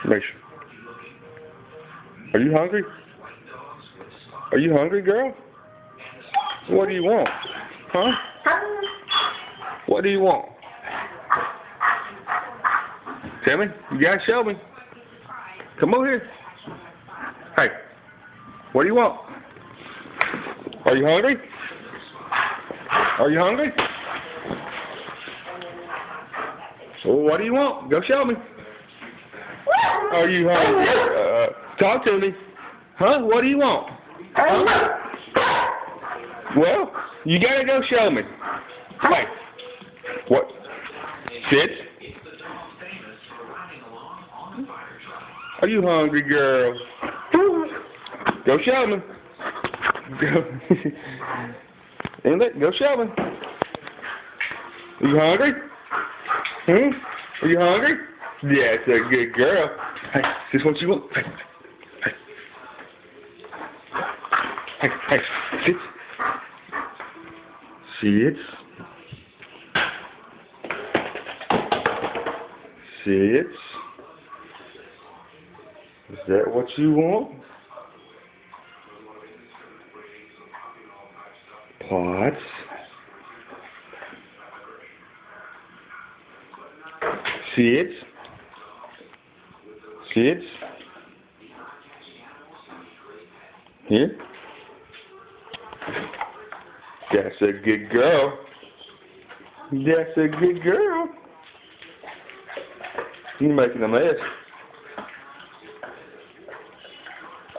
Make sure. Are you hungry? Are you hungry, girl? What do you want? Huh? What do you want? Tell me. You gotta show me. Come over here. Hey. What do you want? Are you hungry? Are you hungry? Well, what do you want? Go show me. Are you hungry? Talk to me. Huh? What do you want? Huh? Well, you gotta go show me. Hey. What? Sit. Are you hungry, girl? Go show me. Go show me. Are you hungry? Are you hungry? Yeah, it's a good girl. Hey, is this what you want? Hey, sit. Sit. Sit. Is that what you want? Pots. Sit. Sit. Here. That's a good girl. That's a good girl. You're making a mess.